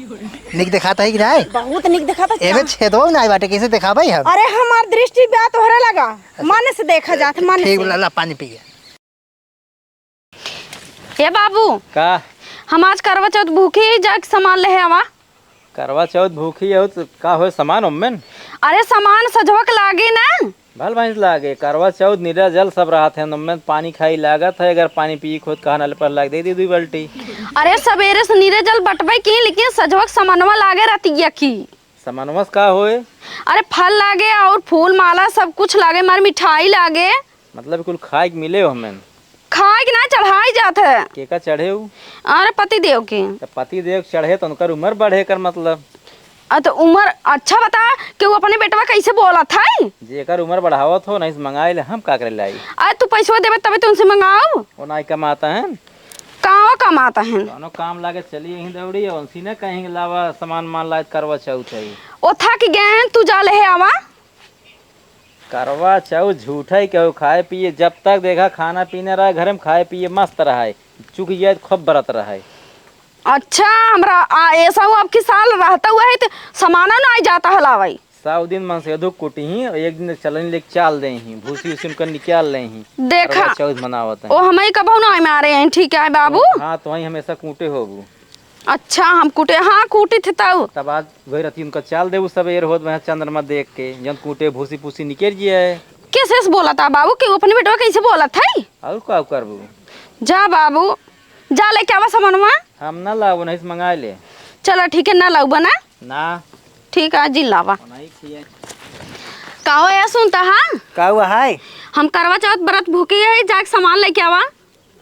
निक दिखाता है कि नहीं? बहुत निक दिखाता एमे छेदो नहीं बाटे, कैसे दिखाबे हम? अरे हमार दृष्टि बात होरे लगा, मन से देखा जात मन ठीक, से। ला पानी पी। ए बाबू का हम आज करवा चौथ भूखी जाके सामान ले आवा। करवा चौथ भूखी हो तो का हो सामान उम्मेन? अरे सामान सजवक लागे ना। भल भैंस लागे करवा चौथ नीरा जल सब रहा थे उम्मेन पानी खाई लागत है, अगर पानी पी खुद कहा नल पर लाग दे दी 2 बाल्टी। अरे सवेरे से नीरे जल बटबे की, लेकिन सजवक सामानवा लागे रहती की। सामानवा का होए? अरे फल लागे और फूल माला सब कुछ लागे, मार मिठाई लागे। मतलब कुल खाए के मिले हो हमें? खाए के ना चढ़ाई जात है। के का चढ़े हो? अरे पति देव के। पति देव चढ़े तो उनकर उम्र बढ़े कर मतलब? तो उम्र अच्छा बता कि वो अपने बेटवा कैसे बोला था? जेकर उम्र बढ़ावत हो नहीं मंगाए ले हम का करे लाई? अरे तू पैसा देवे तबे तो उनसे मंगाओ। वो नहीं कमाता है? कहाँ कमाता है? दोनों काम लागे चली यहीं दौड़ी और उनसी ने कहीं लावा सामान मान लाए करवा चौथ है। ओ था कि गए हैं तू जा ले आवा। करवा चौथ झूठा ही क्यों? खाए पिए जब तक देखा खाना पीना रहा घर में खाए पिए मस्त रहा है, चुक जाए खूब बरत रहा है। अच्छा हमरा ऐसा हुआ अब की साल रहता हुआ है तो सामाना ना जाता हलावाई। 100 दिन मन से अधूक कुटी ही और एक दिन चलन लेके चाल दे ही, भूसी उसी उनका निकाल ले ही। देखा करवा चौथ मनावत है। ओ हमें कबहू ना में आ रहे हैं। ठीक है बाबू। हाँ तो वही हमेशा कूटे होगू। अच्छा हम कूटे, हाँ कूटे थे ताऊ। तब आज वही रहती उनका चाल दे सवेर होत वह चंद्रमा देख के जन कूटे भूसी पूसी निकल जिए। कैसे बोला था बाबू कि वो अपने बेटवा कैसे बोला था? और का करबू? जा बाबू जा लेके आवा सामानवा। हम ना लाओ नहीं मंगा ले। चलो ठीक है ना लाऊ बना। ना ठीक है जी लावा। नहीं खिए। काहो या सुनता हाँ? का हुआ है? हम करवा चौथ व्रत भूखी है, जाके सामान लेके आवा।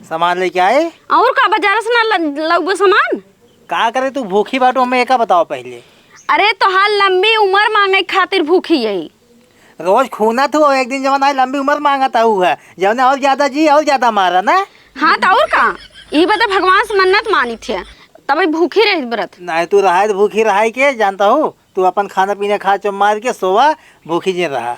सामान लेके आए? और का बाजार से ना लाऊ सामान? का करे तू भूखी बाटो? हमें एक बताओ पहले। अरे तो हाल लंबी उम्र मांगे खातिर भूखी है। रोज खूना तू एक दिन जवन आई लंबी उम्र मांगा था हुआ जवन और ज्यादा जी और ज्यादा मारा ना। हाँ तो और का ये बता भगवान से मन्नत मानी थी तभी भूखी रही व्रत। नहीं तू रहा तो भूखी रहा के जानता हूँ, तू अपन खाना पीना खा चो मार के सोवा भूखी जी रहा।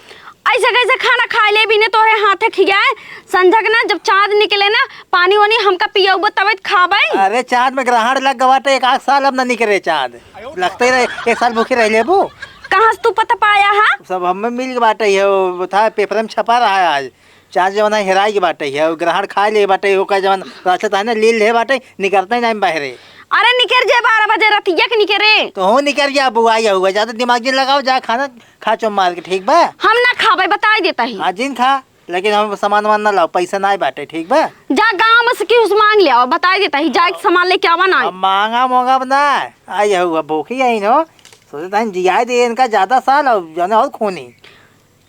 ऐसे कैसे खाना खा ले भी ने तोरे हाथे खियाए संझक ना जब चाँद निकले ना पानी वानी हमका पिया तब खाबे। अरे चाँद में ग्रहण लग गवाटे 1 साल अब ना निकले चाँद लगते रहे 1 साल भूखी रह लेबू। कहाँ से तू पता पाया है? सब हमें मिल के बाटे है, वो था पेपर में छपा रहा है आज। चाँद जवन है हेराई के बाटे है, ग्रहण खा ले बाटे ओका जवन रास्ता है ना लील ले बाटे निकलते नहीं बाहरे। अरे निकल जाए 12 बजे रतिया के निकले तो हो निकल जा बुआ हुआ ज्यादा दिमाग जिन लगाओ जा खाना खा चो मार के ठीक बा। हम ना खाबे बता देता ही। हाँ जिन खा लेकिन हम सामान वामान ना लाओ, पैसा ना बाटे ठीक बा। जा गाँव में से क्यों मांग लिया बता देता ही, जा सामान लेके आवा ना। अब मांगा मोंगा बना आई हुआ भूखी आई नो सोचता जिया दे इनका ज्यादा साल और जाने और खूनी।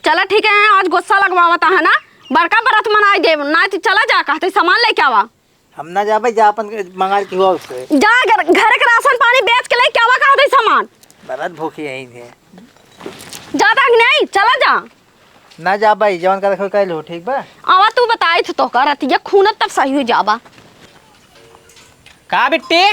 चला ठीक है आज गुस्सा लगवाता है ना, बड़का व्रत मनाई दे ना तो चला जा कहते सामान लेके आवा। हम ना जा भाई जा अपन मंगा के हुआ उससे जा घर के राशन पानी बेच के लेके आवा कहते सामान। बरात भूखी आई थे ज्यादा नहीं चला जा ना जा भाई जवन का रखो कह लो ठीक बा। आवा तू बताई तो करत ये खून तब सही हो जाबा। का बिट्टी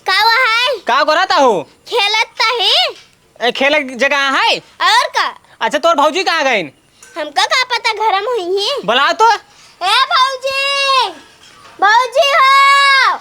का है? का करता हो? खेलता है। खेल जगह है और का? अच्छा तोर भौजी कहाँ गई? हमका का पता घर में हुई है। बुलाओ तो। ए भौजी, भौजी हो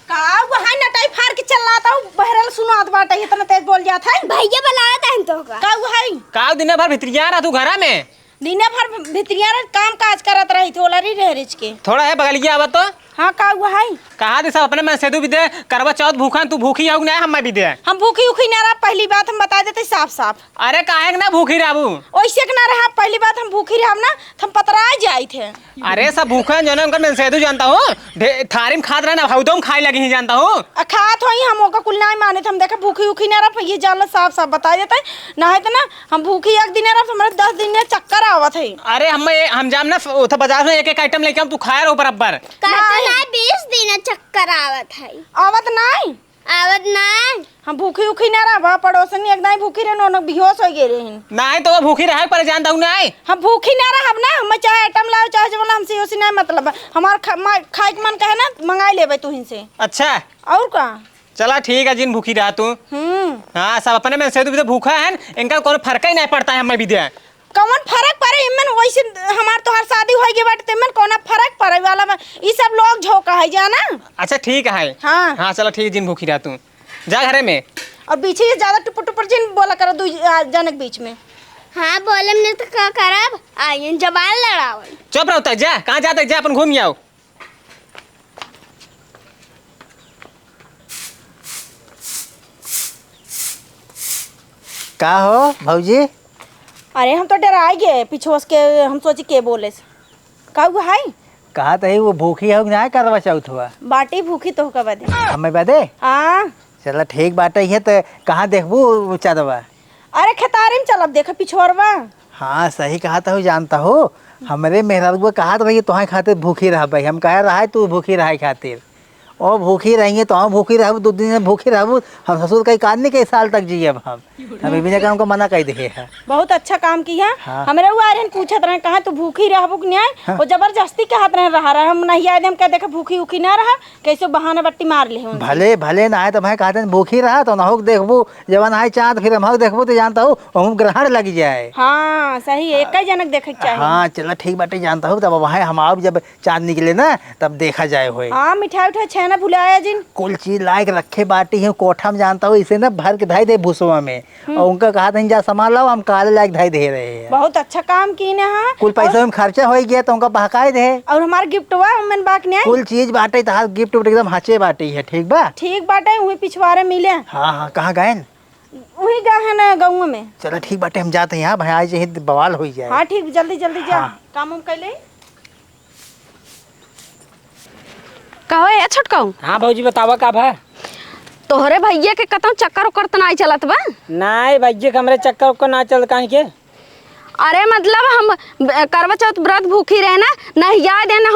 का वहां नटाई फाड़ के चलाता हूं बहरल सुनात बाटे इतना तेज बोल जात है। भैया बुलाता है तो का वहां का दिन भर भितरिया रहा तू घरा में? दिने भर भितरिया काम काज करत रही थोला री रहरिच के। थोड़ा है बगलिया आवा तो। हाँ का वहां कहा दे सब अपने में सेदू भी दे करवा चौथ भूखा तू भूखी आऊ ना हम भी दे। हम भूखी उखी ना रहा, पहली बात हम बता देते साफ साफ। अरे काहे ना भूखी रहबू? ओइसे के ना रहा, पहली बात हम भूखी रहब ना हम पतरा जाई थे। अरे सब भूखा जो ना उनका मैं सेदू जानता हूँ, थारी में खाद रहा ना भाउदों खाई लगी ही जानता हूँ। खात होई हम ओका कुल ना माने थे, हम देखा भूखी उखी ना रहा ये जान साफ साफ बता देते ना है तो ना हम भूखी एक दिन रहा हमारे 10 दिन में चक्कर आवत है। अरे हम जाम ना उधर बाजार में एक आइटम लेके हम तू खाया रहो बराबर। कहता ना 20 दिन चक्कर आवत है। आवत नहीं आवत नहीं। हम भूखी उखी ना रहा, पड़ोसन एकदम भूखी रहे नो बेहोश हो गए रहे। नहीं तो वो भूखी रहे पर जानता हूँ नहीं। हम भूखी ना रहा ना, हम चाहे आइटम लाओ चाहे जब हमसे उसी नहीं मतलब हमार खाए के मन कहे ना मंगा लेबे तू इनसे। अच्छा और का चला ठीक है जिन भूखी रहा तू। हाँ सब अपने में से तो भूखा है इनका कोई फर्क ही नहीं पड़ता है हमें भी दे। कौन फर्क पड़े इमन वैसे हमार तो हर शादी होई के बाटे इमन कोना फर्क पड़े वाला में ई सब लोग झोका है जाना। अच्छा ठीक है। हाँ हाँ चलो ठीक जिन भूखी रहा तू। जा घरे में। और बीचे ये ज्यादा टुपर टुपर जिन बोला करो दू जनक बीच में। हाँ बोलम नहीं तो का करब आइन जबान लड़ावल। चुप रहो तक जा, कहाँ जाते जा अपन घूम आओ। का हो भौजी? अरे हम तो डरा गए पिछोस के, हम सोची के बोले से का हुआ है। कहा तो वो भूखी हो ना करवा चौथ हुआ बाटी भूखी तो का बदे हमें बदे। हाँ चलो ठीक बात है तो कहाँ देखबू चादवा? अरे खेतारी में चलब देखा पिछोरवा। हाँ सही कहा था, जानता हो हमरे मेहरारू कहा तो भैया तुम्हारे खातिर भूखी रह भाई। हम कह रहा है तू भूखी रहा खातिर और भूखी रहेंगे तो हम भूखी रहू, 2 दिन में भूखी रहू। हम ससुर कई काटने के साल तक जिए अब हम भी काम को मना कर दे है। बहुत अच्छा काम किया। हाँ। हमरे वो आर्यन पूछत रहे कहा तू भूखी रहबू कि नहीं। हाँ। वो जबरदस्ती कहत रहे रहा हम नहीं आए हम कह देखा भूखी उखी ना रहा कैसे बहाना बट्टी मार ले हम। भले भले ना आए तो मैं कहते भूखी रहा तो ना हो देखबू जब आए चाँद फिर हम देखबू तो जानता हूँ हम ग्रहण लग जाए। हाँ सही एक ही जनक देखे चाहिए। हाँ चलो ठीक बाटे, जानता हूँ तब वहाँ हम आओ जब चाँद निकले ना तब देखा जाए हो। हाँ मिठाई उठाई छेना भुलाया जिन कुल चीज लायक रखे बाटी है कोठा में, जानता हूँ इसे ना भर के धाई दे भूसवा में और उनका कहा था जा सामान लाओ, हम काले लायक धाई दे रहे हैं। बहुत अच्छा काम की ना। हाँ कुल पैसा में खर्चा हो गया तो उनका बहकाए दे। और हमार गिफ्ट हुआ हम बाक नहीं कुल चीज बाटे तो गिफ्ट एकदम हाचे बाटी है। ठीक बा ठीक बाटे वही पिछवाड़े मिले। हाँ हाँ कहाँ गए? वही गए है ना गाँव में। चलो ठीक बाटे हम जाते हैं यहाँ भाई आज यही बवाल हो जाए। हाँ ठीक जल्दी जल्दी जा। हाँ। काम हम कैले कहो ये छोटकाऊ हाँ भौजी बतावा का भा? तोहरे भैया के कतौ चक्कर उक्कर त नहीं चलत बा? नहीं भैया के हमरे चक्कर उक्कर ना चल काहे के? अरे मतलब हम करवा चौथ व्रत भूखी रहे ना, नहीं याद है ना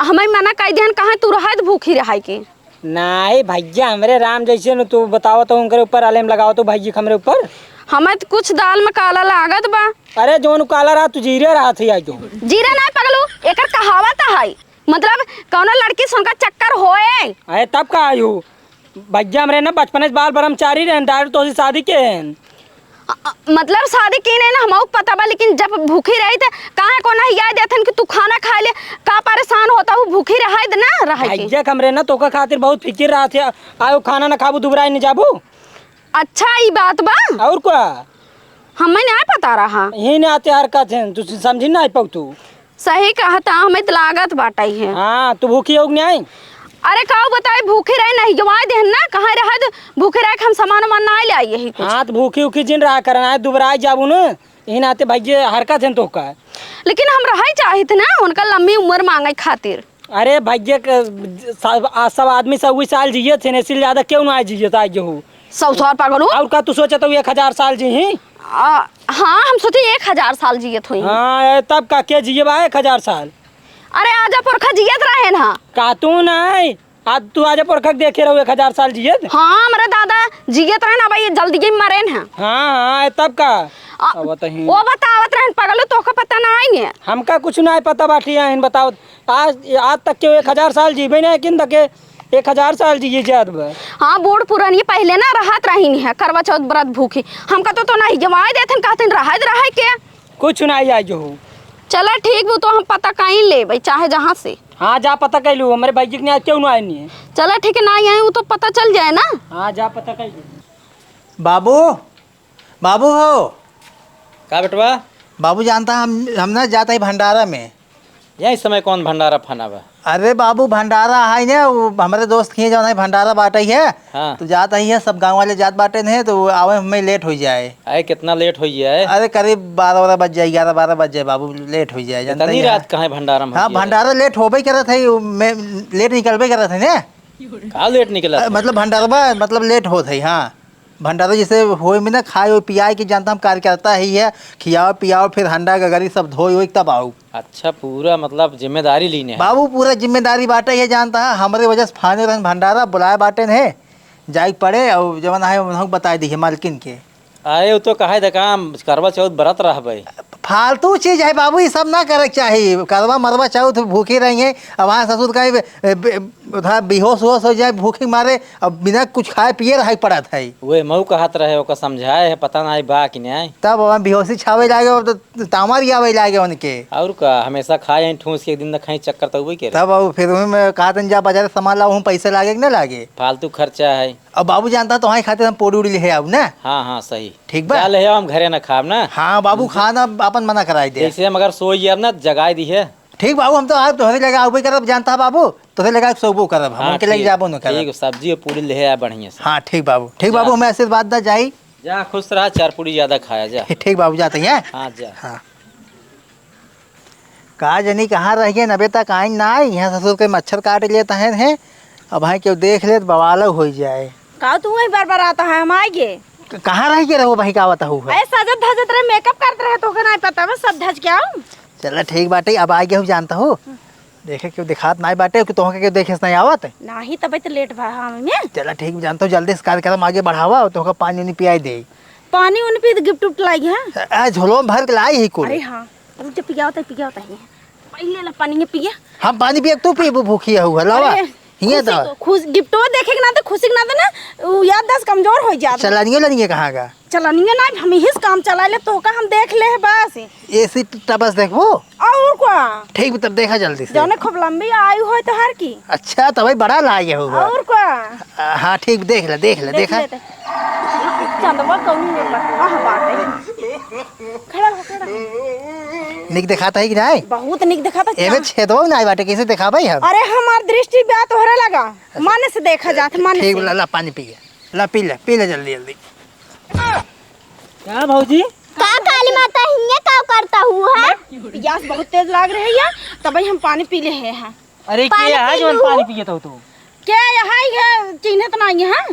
हमें मना कर दिहन कहाँ तू रहा भूखी रहा के। नहीं भैया हमरे राम जैसे न तू बताओ तो उनके ऊपर आलेम लगाओ तो भैया हमरे ऊपर। हमें तो कुछ दाल में काला लागत बा। अरे जोन काला रहा तू जीरे रहा थी आज। जीरा नहीं पगलू, एकर कहावत है मतलब कौनो लड़की सुनकर चक्कर होए। अरे तब का आयु भैया हमरे ना बचपन से बाल ब्रह्मचारी रहन दारू तो शादी के हैं। मतलब शादी की नहीं ना हमको पता बा, लेकिन जब भूखी रही थे कहाँ को नहीं याद आथन कि तू खाना खा ले का परेशान होता हूँ भूखी रहा ना रहा के। भैया हमरे ना तो का खातिर बहुत फिक्र रहा थे आयो खाना ना खाबू दुबराई नहीं जाबू। अच्छा ये बात बा और क्या हमें नहीं पता रहा। यही नहीं आते हरकत है तू समझी ना पाऊ तू। सही कहता हमें तो लागत बाटा ही है। हाँ तू भूखी हो नहीं आई? अरे काऊ बताए भूखे रहे नहीं जवाए देहन ना कहाँ रहा भूखे रहे हम सामान वामान ना ले आई यही कुछ। हाँ तो भूखी उखी जिन रहा करना है दुबराई जाबू न यही नाते भैया हरकत है तो का। लेकिन हम रहा चाहे थे ना उनका लंबी उम्र मांगे खातिर। अरे भैया सब आदमी 100 साल जिये थे इसलिए ज्यादा क्यों ना जिये था जो 100 पागल और का तू सोचा तो 1000 साल जी ही? हाँ हम सोचे 1000 साल जियत हुई। हाँ तब का के जिये बा 1000 साल? अरे आजा पुरखा जियत रहे ना का तू नहीं आज तू आज पुरखा देखे रहो 1000 साल जिये। हाँ हमारे दादा जियत रहे ना भाई जल्दी ही मरे ना। हाँ तब का वो बतावत रहे पगलू तो का पता ना आई है हमका कुछ नहीं पता बाटी है बताओ आज तक के 1000 साल जीवे नहीं किन तक 1000 साल जिये जात बा। हाँ बूढ़ पुरानी पहले ना राहत रही है करवा चौथ व्रत भूखी हमका तो नहीं जमाए देते कहते रहा के कुछ नहीं आई जो। चलो ठीक वो तो हम पता कहीं ले भाई चाहे जहाँ से। हाँ जा पता कर लू हमारे भैया के क्यों ना आई नहीं। चलो ठीक है ना आए वो तो पता चल जाए ना। हाँ जा पता कर लू। बाबू बाबू हो का बेटवा? बाबू जानता हम ना जाता है भंडारा में। यही समय कौन भंडारा फना बा? अरे बाबू भंडारा है ना वो हमारे दोस्त किए जाना है भंडारा बाटा ही है। हाँ। तो जाता ही है सब गांव वाले जात बाटे हैं तो आवे हमें लेट हो जाए। अरे कितना लेट हो जाए? अरे करीब 12 बज जाए 11-12 बज जाए बाबू लेट हो जाए जानता इतनी ही है। रात कहाँ भंडारा में? हाँ भंडारा लेट हो भी करे थे लेट निकलबे करे थे ना। का लेट निकला? मतलब भंडारा मतलब लेट हो थे। हाँ भंडारा जैसे हो में ना खाए हो पियाए की जानता हम कार्य करता ही है खियाओ पियाओ फिर हंडा गगरी सब धोई हो तब आओ। अच्छा पूरा मतलब जिम्मेदारी लीने है। बाबू पूरा जिम्मेदारी बाटे है जानता है हमारे वजह से फाने रंग भंडारा बुलाए बाटे है जाए पड़े और जवन है बता दी मालकिन के। अरे वो तो कहे काम करवा चौथ व्रत रह भाई फालतू चीज है बाबू, ये सब ना करे के चाहिए। करवा मरवा चाहो तो भूखे रहेंगे, अब वहाँ ससुर का बेहोश वोश हो जाए भूखे मारे, अब बिना कुछ खाए पिए रह पड़ा था। वे मऊ कहत रहे ओका समझाए है, पता नहीं बा कि नहीं। तब वहाँ बेहोशी छावे लागे तो तामर आवे लागे उनके। और का हमेशा खाए हैं ठूस के, एक दिन न खाई चक्कर तो वही के तब अब फिर वहीं में कहा जा बाजार सामान लाओ, पैसे लागे कि ना लागे, फालतू खर्चा है। अब बाबू जानता तो वहाँ खाते हम पोड़ी उड़ी ले अब ना। हाँ हाँ सही ठीक बा। ले हम घरे न खाब ना। हाँ बाबू खाना अपन मना कराई दे। जैसे हम अगर सोई अब ना जगाई दी है। ठीक बाबू, हम तो आज तोहरे लगा आबे करब, जानता बाबू तोहरे लगा सोबो करब, हम उनके लगे जाबो न करब। ठीक, सब्जी और पूरी ले आ बढ़िया से। हाँ ठीक बाबू, ठीक बाबू, हमें आशीर्वाद दा जाई। जा खुश रहा, 4 पूरी ज्यादा खाया जा। ठीक बाबू जाते हैं। हाँ जा। हाँ कहा जनी कहाँ रह गए, नबे तक आई ना आई, यहाँ ससुर के मच्छर काट लेता है। अब भाई क्यों देख ले तो बवाल हो जाए। का तू वही बार बार आता है, हम आएंगे। कहाँ रह के रहो भाई, का बता हुआ अरे सजत धजत रहे, मेकअप करते रहे, तो नहीं पता बस सब धज के आओ। चल ठीक बाटे, अब आ गया हूँ जानता हूँ। देखे क्यों दिखात नहीं बाटे कि तोहके क्यों देखे नहीं आवत। नहीं तब तो लेट भा हमें। चल ठीक जानता हूँ, जल्दी से कार्यक्रम आगे बढ़ावा, तो पानी नहीं पियाई दे। पानी उन पे गिफ्ट उफ्ट लाई है। झोलो में भर के लाई ही कुल। अरे हाँ जब पिया होता है पहले ला पानी पिया। हम पानी पिए तू पी भूखी हुआ लावा हिये तो खुश गिफ्ट देखे ना तो खुशी ना ना याद दस कमजोर हो जाता। चलानियो लनिए कहाँ का चलानिए ना, हम ही काम चला ले तो का हम देख ले है बस। एसी टबस देखो और क्या ठीक, तब देखा जल्दी से। जौने खूब लंबी आयु हो तो हर की। अच्छा तो भाई बड़ा लाए हुआ। और क्या हाँ ठीक, देख ले देखा। चंदवा कौन बाटे खड़ा हो निक दिखाता है कि नहीं? बहुत निक दिखाता। एमे छेदवा नहीं बाटे, कैसे दिखा भाई हम? अरे हमार दृष्टि ब्याह तोहरे लगा, माने से देखा जात माने ठीक, से। ला पानी पी ला, पी ले जल्दी जल्दी। क्या भाजी का काली माता हिंगे का करता हुआ है? प्यास बहुत तेज लाग रही है, तभी हम पानी पी ले हैं। अरे क्या है जो पानी पिए तो तू? क्या यहाँ ही है, चिन्हत नहीं है?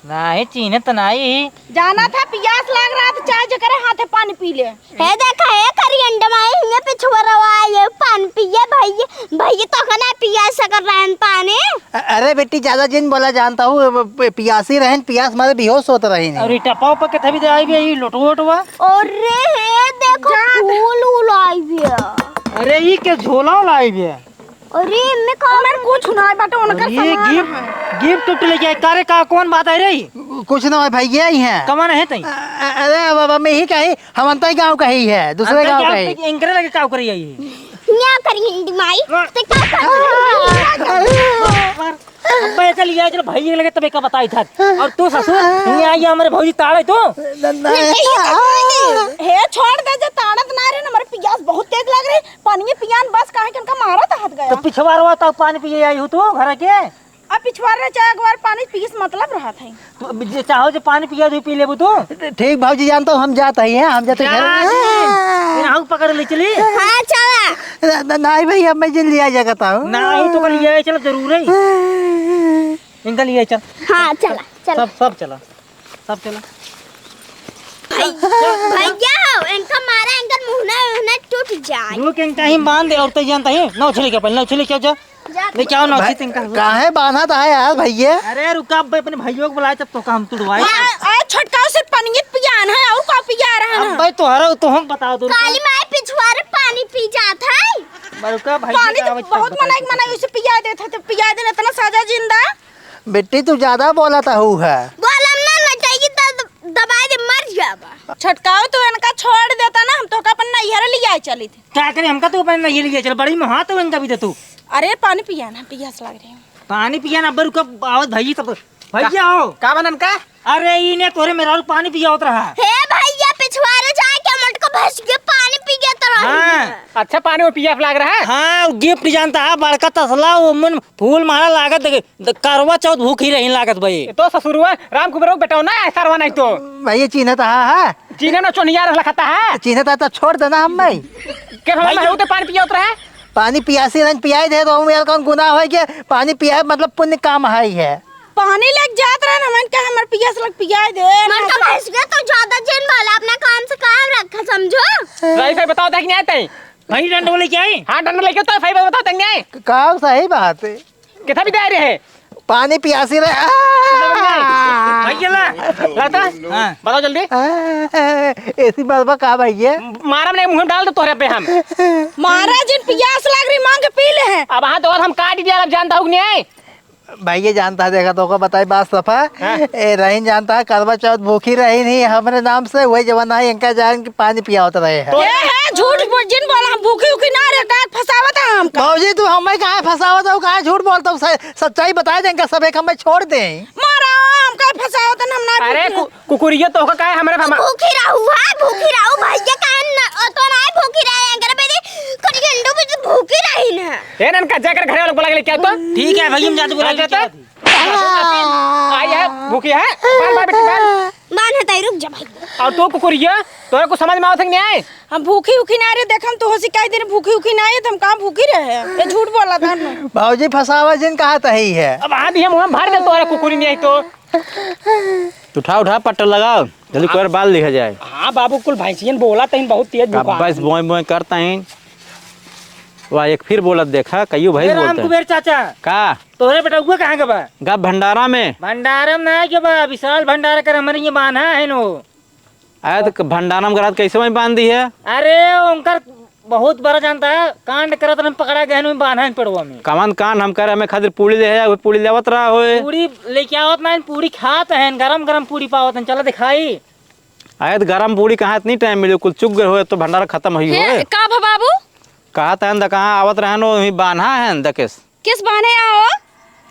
नहीं चीने तो नहीं जाना था, प्यास लाग रहा था, चाय जकरे हाथे पानी पी ले। है देखा है करियंड माई हिंगे पे छोरवा ये पानी पिए भैया तो खाना पिया सकर रहन पानी। अरे बेटी ज्यादा जिन बोला जानता हूँ, पियासी रहन, पियास मारे बेहोश होता रही और टपाव पर के भी आई भी लोटवा। अरे हे देखो फूल उलाई भी। अरे ये के झोला लाई भी। अरे मैं का मेरे कुछ ना बाटे उनका ये गिफ्ट गिफ्ट लेके आए कारे का कौन बात है रे? कुछ ना भाई यही है। कमान है तई? अरे बाबा मैं ही कही, हम अंतर गाँव का ही है, दूसरे गाँव का ही। इंकरे लगे का करी आई क्या करियंड माई तो क्या अब्बे चल लिया, चल भाई लगे तबे का बताई था। और तू ससुर ये आई हमारे भौजी ताड़े तो हे छोड़ दे, जे ताड़त ना रे, हमारे प्यास बहुत तेज लग रही, पानी पियान बस काहे के मारा था हाथ गया। तो पिछवारवा तक पानी पिए आई हो तू घर के? अब पिछवार रे चाय एक बार पानी पीस मतलब रहा था। तो जे चाहो जो पानी पिया दो पी लेबू तू। ठीक भाजी जानता हूँ, हम जाते ही हैं, हम जाते घर। हाउ पकड़ ले चली। हां चला नहीं भाई अब मैं जिन लिया जगता हूँ। नहीं तो कल ये चल जरूर है इनका लिए चल। हां चला सब चला भैया इनका मारा इनका मुंह टूट जाए। रुक इनका ही बांध दे और तो जानता है नौ छले के पहले नौ छले क्या जा ले क्या नौ छले इनका। काहे बांधा था यार भैया? अरे रुका अब अपने भाइयों को बुलाए तब तो काम तुड़वाए। आ छटका से पानी पियान है और का पिया रहा है। अब भाई तोहरा तो हम बता दो काली माई पिछवारे पानी पी जाता है। रुका भाई पानी तो बहुत मना उसे पिया देता तो पिया देना इतना साजा जिंदा। बेटी तू ज्यादा बोला था है। बोलम ना नटाई तो दबाई दे मर जाबा। छटकाओ तो इनका छोड़ देता ना, हम तो का अपन नैहर ले आए चली थी। क्या करे हमका तो अपने नहीं लिए चल बड़ी महा तो इनका भी दे तू। अरे पानी पिया ना, पियास लग रही है। पानी पिया ना रुका आवाज भाई तब भैया आओ का बनन का? अरे इने तोरे मेरा पानी पिया होत रहा। हे भैया पिछवारे जाए के मटका भस के पानी पी गया तरह। हां अच्छा पानी में पियास लाग रहा है। हाँ गिफ्ट जानता है बड़का तसला वो मन फूल मारा लागत करवा चौथ भूखी रही लागत भाई। तो ससुरवा राम कुबेर बेटा ना सरवा नहीं तो भैया चीन्ह था है, चीने ना चोनिया रखला खाता है। चीन्ह था तो छोड़ देना हम भाई। के हम में होते पानी पिया उतरा है। पानी पियासी रंग पियाई दे तो हम यार कौन गुनाह है कि पानी पिया मतलब पुण्य काम है। पानी लग जात रहा ना, मन का हमर पियास लग पिया दे। मटका भस गया तो ज्यादा जिन वाला अपना काम से काम रखा समझो। राई भाई बताओ तक नहीं आते भाई डंड बोले क्या है? हां डंड लेके तो भाई बताओ तक नहीं आए काम सही बात है। कितना भी दे रहे हैं पानी पियासी रहे भैया ला रहता बताओ जल्दी ऐसी बात का भैया मारा मैंने मुंह में डाल दो तोहरे पे हम महाराज जिन प्यास लग रही मांग के पी ले हैं। अब हाथ और हम काट दिया अब जानता हूँ नहीं भैया जानता है देखा तो बताई बात सफा रहीन जानता है करवा चौथ भूखी रही नहीं हमारे नाम से वही जवाना है इनका जान की पानी पिया होता रहे है ये है झूठ जिन बोला हम भूखी उखी ना रहे का फसावत है हमका। भाजी तू हमें कहाँ फंसावत हो कहाँ झूठ बोलता हूँ सच्चाई बता देंगे सब एक हमें छोड़ दें मारा हमका फसावत है हम ना अरे कुकुरिया तो का है हमारे भूखी रहू भैया कान तो ना भूखी रहे अंगर पे कड़ी अंडो पे भूखी रही ना ए नन का जाकर घरे वालों बोला के क्या तो ठीक है भैया हम जाते बोला आई है भूखी है बाल बाल बेटी बाल मान हटाई रुक जा भाई। और तू कुकुरिया तोरे को समझ में आवत नहीं आए हम भूखी उखी ना रहे देख हम तो होसी कई दिन भूखी उखी ना आए तो हम कहाँ भूखी रहे हैं। ये झूठ बोला था ना भाजी फंसावा जिन कहा तही है अब आ भी हम भर दे तोरे कुकुरी नहीं आई तो उठा पट्टा लगाओ जल्दी कर बाल लिखा जाए। हाँ बाबू कुल भैंसियन बोला तहिन बहुत तेज बस बोए बोए करता है वाह एक फिर बोलत देखा कईयो भाई राम बोलते कुबेर चाचा का तोरे बेटा हुआ कहाँ के बा गा भंडारा में भंडारम ना के बा विशाल भंडारा कर हमारे ये बांधा है नो आया तो भंडारा में गरात कैसे वही बांध दी है अरे उनकर बहुत बड़ा जानता है कांड करत हम पकड़ा गए में बांधा है पड़वा में कमान कान हम करे हमें खातिर पूरी ले है पूरी लेवत रहा होए पूरी लेके आवत ना पूरी खात है गरम गरम पूरी पावत है चलो दिखाई आया तो गरम पूरी कहाँ इतनी टाइम मिले कुल चुप गए हो तो भंडारा खत्म हुई हो का भा बाबू कहा था कहाँ आवत रहनो बांधा है दकेस किस बहाने आओ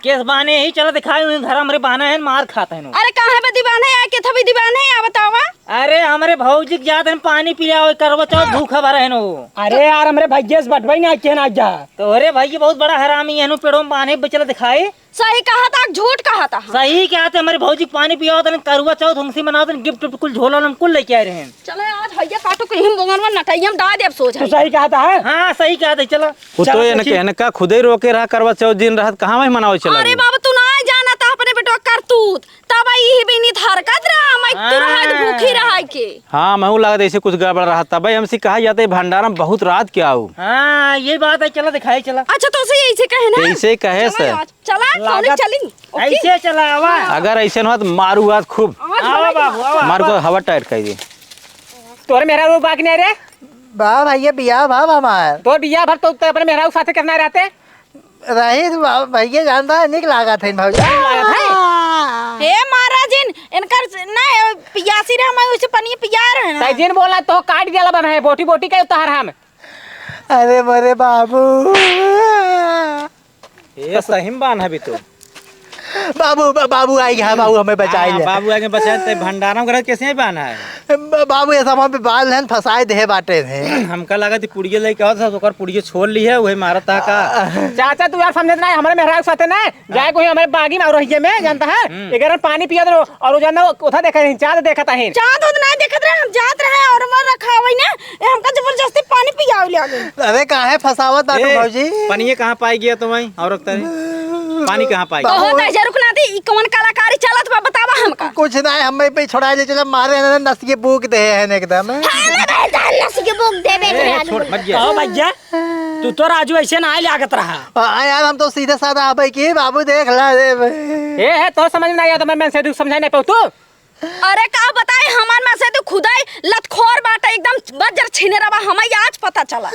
केस बाने ही चलो दिखाई घर हमारे बहाना है मार खाता है नो अरे कहाँ पे दीवान है के थवी दीवान है या बतावा अरे हमारे भौजी के जात हैं पानी पिया करवा चौथ भूखा भरा है नो अरे यार हमारे भैया से बटवाई ना के ना जा तो अरे भाई बहुत बड़ा हरामी है नो पेड़ों में बांधे चलो दिखाई सही कहा था झूठ कहा था सही क्या थे हमारे भौजी पानी पिया होता करवा चौथ हमसे मनाते गिफ्ट कुल झोला हम कुल लेके आ रहे हैं चलो आज भैया काटो के हम बोंगन नटाई हम दा देब सोच सही कहा था हाँ सही कहा था चलो तो इनका खुद ही रोके रहा करवा चौथ दिन रहा कहाँ वही मनाओ चला अरे बाबा तू ना जाना था अपने बेटवा करतूत तब ही भी नहीं हरकत रहा मैं तू रहा भूखी रहा के हाँ मैं लगा ऐसे कुछ गड़बड़ रहा था भाई हमसे कहा जाता है भंडारा में बहुत रात क्या हो हाँ ये बात है चलो दिखाई चला अच्छा तो सही ऐसे कहे ना ऐसे कहे सर चला कौन चली ऐसे चला आवा अगर ऐसे ना तो मारू आज खूब आवा बाबू आवा मार को हवा टाइट कर दी तोरे मेहरा वो बाकी नहीं रे वाह भैया बिया भाव हमार तो बिया भर तो अपने मेहरा के साथ करना रहते रही भैया जानता है निक लागा था भाजी हे महाराज इनकर ना पियासी रहे हम उसे पनी पिया रहे ना जिन बोला तो काट दिया बना है बोटी बोटी का उतार हम अरे मरे बाबू ये सही में बांध है भी तो बाबू बाबू आई गया बाबू हमें बचाई ले बाबू आगे बचाए तो भंडारा में कैसे बांधा है बाबू ये सब पे बाल हैं फसाए दे बाटे थे हमका लगा थी पुड़िया लेके आओ था तो पुड़िया छोड़ ली है वही मारा था का चाचा तू यार समझ ना हमारे मेहरा के साथ ना जाए कोई हमारे बागी में रही में जानता है एक पानी पिया दो और वो जानना उठा देखा नहीं चाँद देखा था चाँद उद नहीं देखत रहे हम जात रहे और मर रखा हुई ना ये हमका जबरदस्ती पानी पिया ले आगे अरे कहाँ है फसावत बाटे भौजी पनिये कहाँ पाई गया तुम और पानी कहाँ पाई बहुत ऐसे रुकना थी ई कौन कलाकारी चलत बा बतावा हमका कुछ नहीं हमें पे छोड़ा दे चलो मारे नस के बूक दे है एकदम नस के बुक देबे छोड़ मत जा ओ भैया तू तो राजू ऐसे ना लागत रहा यार हम तो सीधे साधा आबे की बाबू देख ला ये है तो समझ में नहीं आता मैं से समझाई नहीं पाऊ तू अरे का बताए हमार में से तो खुदाई लतखोर बाटा एकदम बजर छीने रहा हमें आज पता चला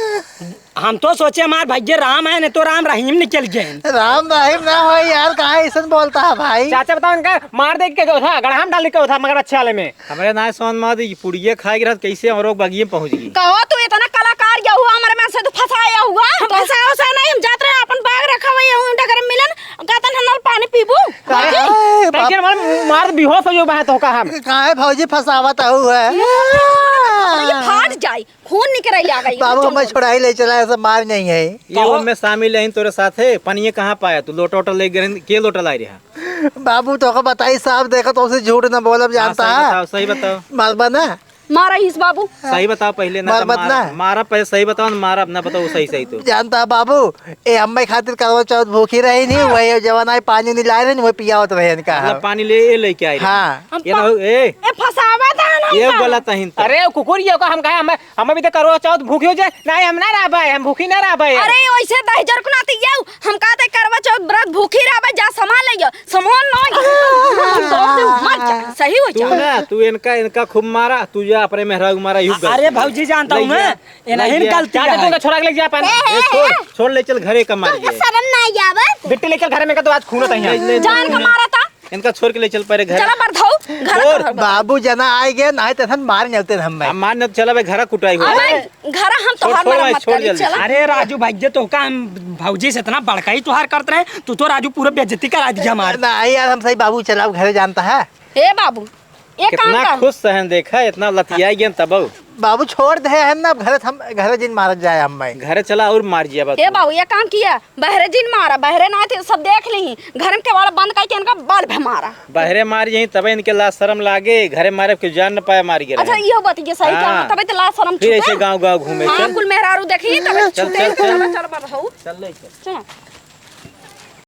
हम तो सोचे हमारे भैया राम है नहीं तो राम रहीम निकल गए राम रहीम ना हो यार कहाँ ऐसा बोलता है भाई चाचा बताओ इनका मार दे के था गड़ाम डाल के था मगर अच्छे वाले में हमारे ना सोन माँ पुड़िया खाएगी रहा कैसे और बगिए पहुंच गई कहो तू इतना कलाकार या हुआ हमारे में से तो फंसाया हुआ फसाओ सा नहीं हम जात रहे अपन बाग रखा हुआ है डगर मिलन गातन हनल पानी पीबू मार बेहोश हो बहा तो हम कहाँ है भौजी फसावत हुआ है ये फाट जाए खून निकल आ गई बाबू हमें छोड़ाई ले चला ऐसा मार नहीं है ये में शामिल है तोरे साथ है पनिये कहाँ पाया तू लोटा वोटा ले गए के लोटा लाई रहा बाबू तो बताई साहब देखा तो उसे झूठ न बोलब जानता है सही बताओ मरबा ना मारा इस बाबू सही बताओ पहले ना मारा पहले सही बताओ मारा अपना बताओ सही सही तो जानता है बाबू ए हमें खातिर करवा चौथ भूखी रही नहीं वही जवाना पानी नहीं लाए रहे वही पिया होता रहे इनका पानी ले लेके आए हाँ ये फसावा था ना ये बोला था अरे कुकुर ये को हम कहे हम भी तो करो चौथ भूखी हो जाए नहीं हम ना रह भाई हम भूखी ना रह भाई अरे वैसे दहजर को नाती ये हम कहते करवा चौथ व्रत भूखी रह जा सामान ले सामान नहीं सही हो तू ना तू इनका खूब मारा, तू जा अपने मेहरारू मारा यूं कर। अरे भौजी जानता हूँ मैं, ये नहीं निकलती क्या है। तू छोड़ा के ले जा पानी छोड़ ले चल घरे का मार तुमको शर्म ना आई आवत? बिट्टी लेकर घर में का तो आज खून होता है। जान का मारा था। इनका छोड़ के ले चल पहले घर। चला बरधाऊ घर बाबू जना आए गए ना तो हम मार जाते हम भाई। अब मान न चला भाई घर कुटाई हो। घर हम छोड़, तोहार छोड़ मरम्मत भाई, छोड़ करी जल्दी। चला। अरे राजू भैया तो का हम भौजी से इतना बड़का ही तुहार करते रहे, तू तो राजू पूरा बेइज्जती करा दिया हमार। नहीं यार हम सही बाबू चला घरे जानता है। ए बाबू एक काम कितना कर। खुश सहन देखा, इतना लतियाई गया तब बाबू छोड़ दे हम ना घर जिन मारत जाए हम भाई। घरे चला और मार जिया बात। ए बाबू ये काम किया, बहरे जिन मारा, बहरे ना थे सब देख ली, घर में केवाड़ बंद करके इनका बाल भी मारा। बहरे मार यही तब इनके लाज शर्म लागे, घरे मारे के जान न पाए मार गिरे। अच्छा ये बात ये सही हाँ। कहा, तबे तो लाज शर्म फिर ऐसे छूटे। गांव गांव घूमे हाँ चल कुल मेहरारू देखी तबे चल, छूटे। चल, चल। चल चल बरधाऊ चल ले चल। चल।